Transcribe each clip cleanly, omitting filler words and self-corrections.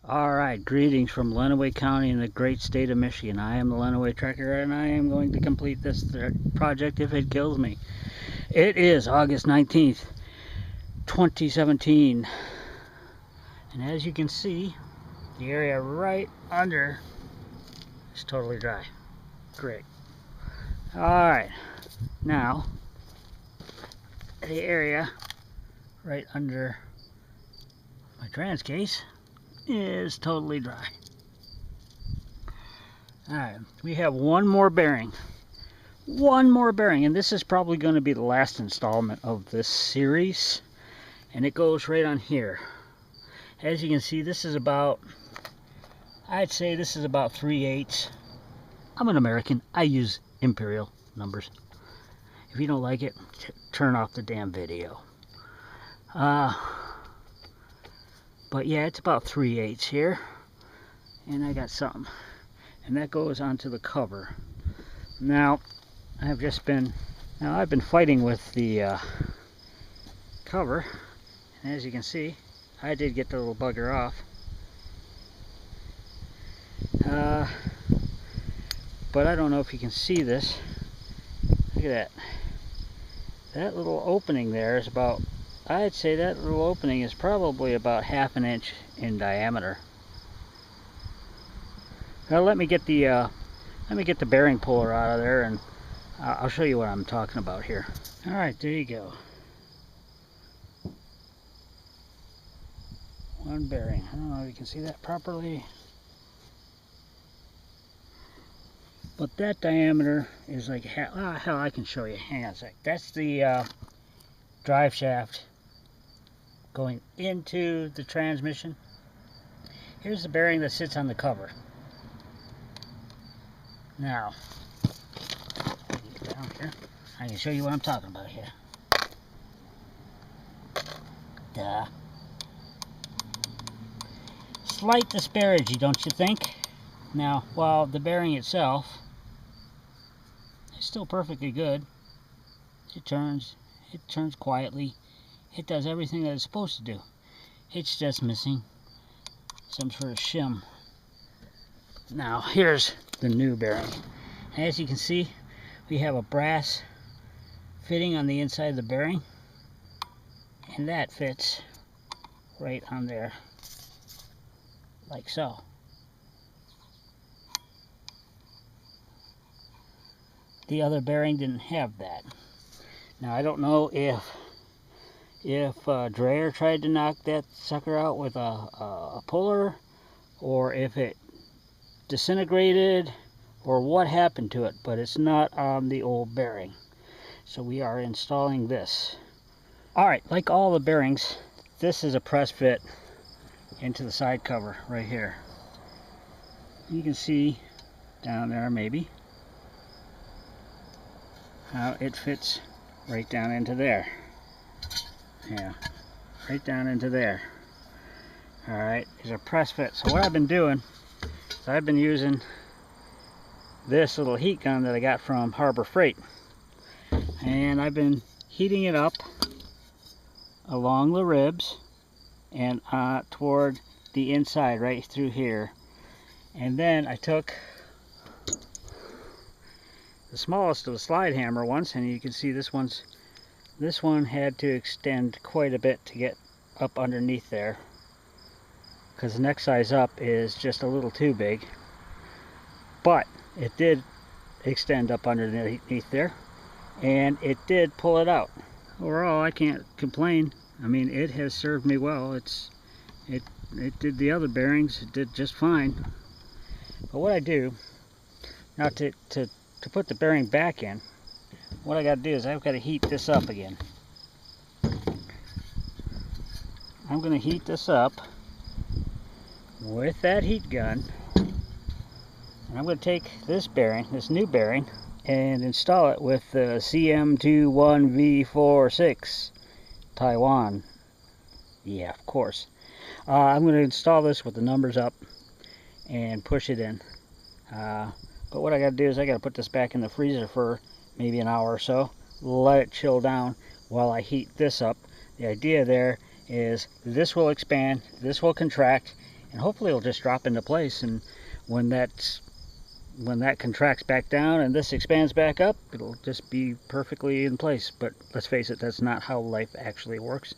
Alright, greetings from Lenawee County in the great state of Michigan. I am the Lenawee Trekker, and I am going to complete this project if it kills me. It is August 19th, 2017. And as you can see, the area right under is totally dry. Great. Alright, now the area right under my trans case is totally dry. Alright, we have one more bearing, and this is probably going to be the last installment of this series, and it goes right on here. As you can see, this is about, I'd say this is about 3/8. I'm an American, I use imperial numbers. If you don't like it, turn off the damn video. But yeah, it's about 3/8 here, and I got something, and that goes onto the cover. Now, I've been fighting with the cover, and as you can see, I did get the little bugger off. But I don't know if you can see this. Look at that. That little opening there is about, I'd say that little opening is probably about 1/2 inch in diameter. Now let me get the bearing puller out of there, and I'll show you what I'm talking about here. All right, there you go. One bearing. I don't know if you can see that properly, but that diameter is like hell. I can show you. Hang on a sec. That's the drive shaft going into the transmission. Here's the bearing that sits on the cover. Now, get down here. I can show you what I'm talking about here. Duh. Slight disparity, don't you think? Now, while the bearing itself is still perfectly good, it turns quietly. It does everything that it's supposed to do. It's just missing some sort of shim. Now, here's the new bearing. As you can see, we have a brass fitting on the inside of the bearing, and that fits right on there, like so. The other bearing didn't have that. Now, I don't know if Dreyer tried to knock that sucker out with a puller, or if it disintegrated, or what happened to it, but it's not on the old bearing. So we are installing this. Alright, like all the bearings, this is a press fit into the side cover right here. You can see down there maybe how it fits right down into there. Yeah, right down into there. Alright, these are press fit. So what I've been doing is I've been using this little heat gun that I got from Harbor Freight, and I've been heating it up along the ribs and toward the inside right through here. And then I took the smallest of the slide hammer ones, and you can see this one had to extend quite a bit to get up underneath there, because the next size up is just a little too big, but it did extend up underneath there, and it did pull it out. Overall, I can't complain. I mean, it has served me well. It did the other bearings, it did just fine. But what I do now to put the bearing back in, what I got to do is I've got to heat this up again. I'm going to heat this up with that heat gun, and I'm going to take this bearing, this new bearing, and install it with the CM21V46 Taiwan. Yeah, of course. I'm going to install this with the numbers up and push it in. But what I got to do is I got to put this back in the freezer for maybe an hour or so, let it chill down while I heat this up. The idea there is this will expand, this will contract, and hopefully it'll just drop into place, and when that contracts back down and this expands back up, it'll just be perfectly in place. But let's face it, that's not how life actually works.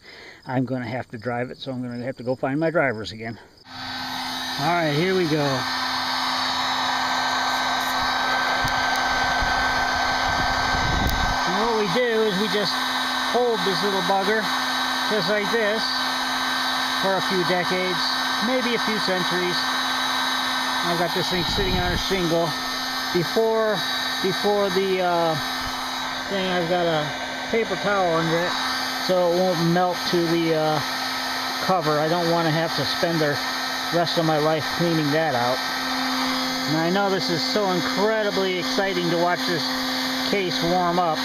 I'm going to have to drive it, so I'm going to have to go find my drivers again. Alright, here we go. And what we do is we just hold this little bugger just like this for a few decades, maybe a few centuries. I've got this thing sitting on a shingle. Before the thing, I've got a paper towel under it so it won't melt to the cover. I don't want to have to spend the rest of my life cleaning that out. And I know this is so incredibly exciting to watch this case warm up.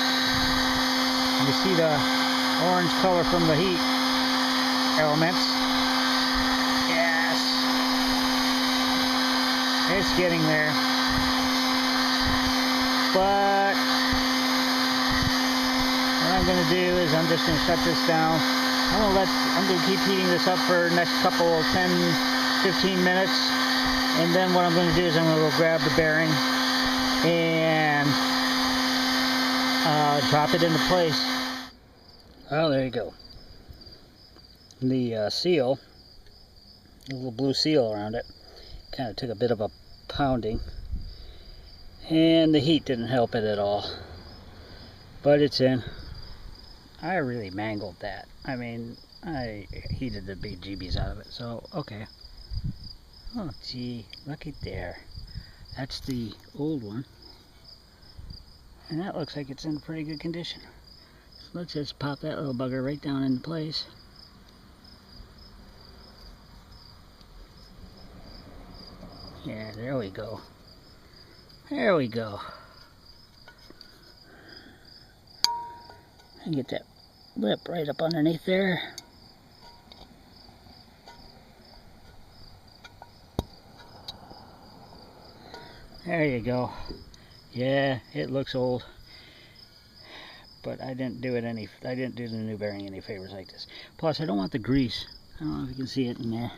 You see the orange color from the heat elements. Yes, it's getting there. But what I'm going to do is I'm just going to shut this down. I'm going to keep heating this up for the next couple of 10-15 minutes, and then what I'm going to do is I'm going to go grab the bearing and drop it into place. Oh, there you go. The seal, a little blue seal around it, kind of took a bit of a pounding, and the heat didn't help it at all. But it's in. I really mangled that. I mean, I heated the big GBs out of it, so okay. Oh gee, look at there. That's the old one, and that looks like it's in pretty good condition. So let's just pop that little bugger right down into place. Yeah, there we go. There we go. And get that lip right up underneath there. There you go. Yeah, it looks old, but I didn't do the new bearing any favors like this. Plus, I don't want the grease. I don't know if you can see it in there.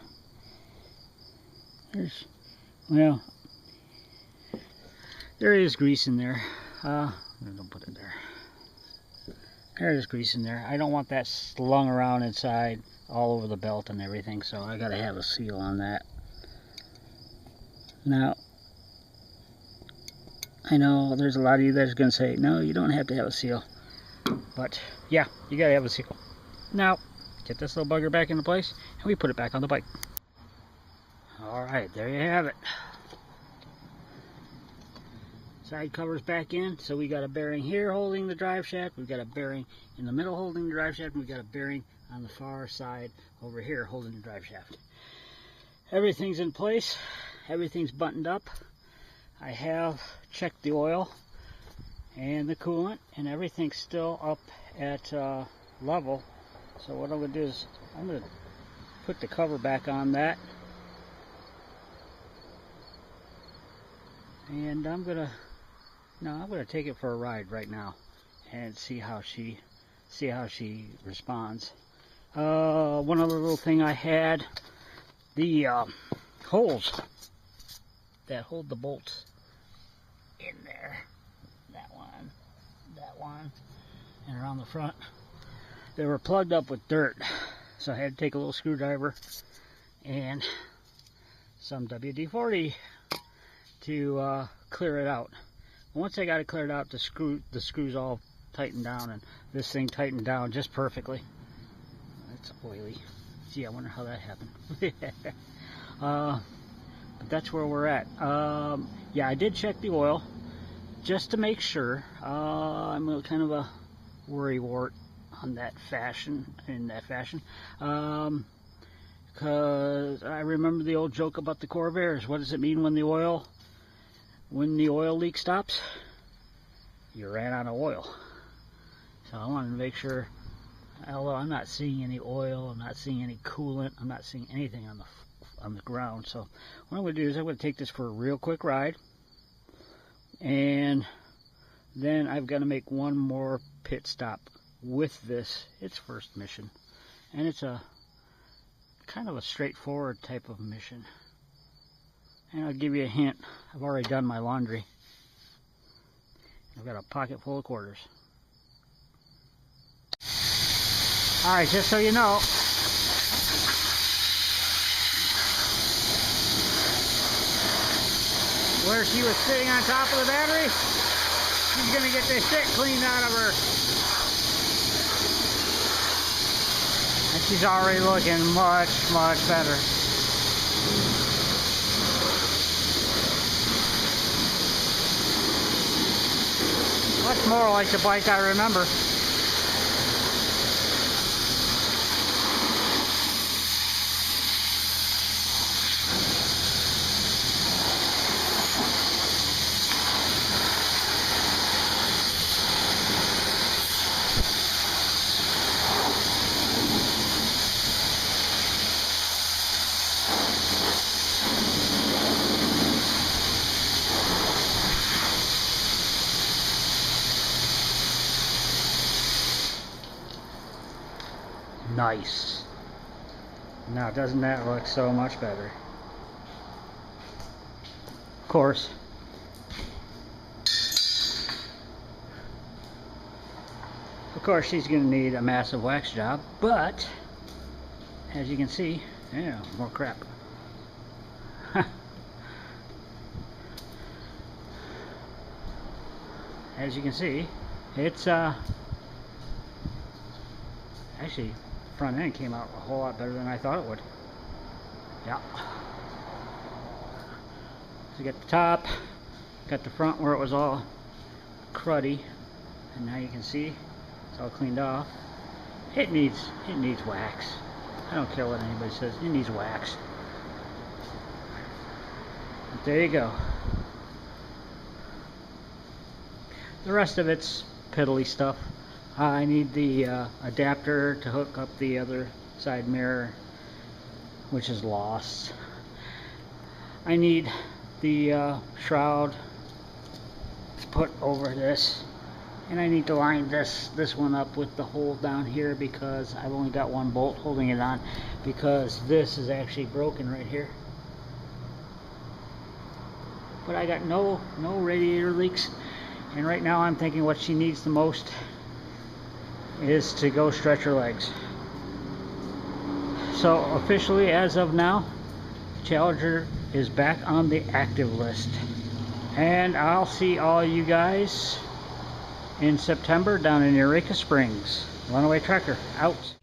Well, there is grease in there. Don't put it there. There is grease in there. I don't want that slung around inside all over the belt and everything, so I gotta have a seal on that. Now, I know there's a lot of you that's gonna say, no, you don't have to have a seal. But yeah, you gotta have a seal. Now, get this little bugger back into place, and we put it back on the bike. Alright, there you have it. Side covers back in, so we got a bearing here holding the drive shaft, we've got a bearing in the middle holding the drive shaft, and we've got a bearing on the far side over here holding the drive shaft. Everything's in place, everything's buttoned up. I have checked the oil and the coolant, and everything's still up at level. So what I'm going to do is I'm going to put the cover back on that, and I'm going to take it for a ride right now and see how she responds. One other little thing I had, the holes that hold the bolts in there, that one, and around the front, they were plugged up with dirt, so I had to take a little screwdriver and some WD-40 to clear it out. Once I got it cleared out, the screws all tightened down, and this thing tightened down just perfectly. It's oily. Gee, I wonder how that happened. But that's where we're at. Yeah, I did check the oil just to make sure. I'm kind of a worrywart on that fashion, because I remember the old joke about the Corvairs. What does it mean when the oil leak stops? You ran out of oil. So I wanted to make sure, although I'm not seeing any oil, I'm not seeing any coolant, I'm not seeing anything on the ground. So what I'm going to do is I'm going to take this for a real quick ride, and then I've got to make one more pit stop with this. It's first mission, and it's a kind of a straightforward type of mission. And I'll give you a hint. I've already done my laundry. I've got a pocket full of quarters. Alright, just so you know, where she was sitting on top of the battery, she's going to get this shit cleaned out of her. And she's already looking much, much better. Much more like the bike I remember. Nice. Now, doesn't that look so much better? Of course, she's going to need a massive wax job, but as you can see, yeah, more crap. As you can see, it's actually, front end came out a whole lot better than I thought it would. Yeah. So you got the top, got the front where it was all cruddy, and now you can see it's all cleaned off. It needs wax. I don't care what anybody says, it needs wax. But there you go. The rest of it's piddly stuff. I need the adapter to hook up the other side mirror, which is lost. I need the shroud to put over this, and I need to line this one up with the hole down here because I've only got one bolt holding it on, because this is actually broken right here. But I got no radiator leaks, and right now I'm thinking what she needs the most is to go stretch her legs. So officially, as of now, Challenger is back on the active list, and I'll see all you guys in September down in Eureka Springs. Runaway Trekker out.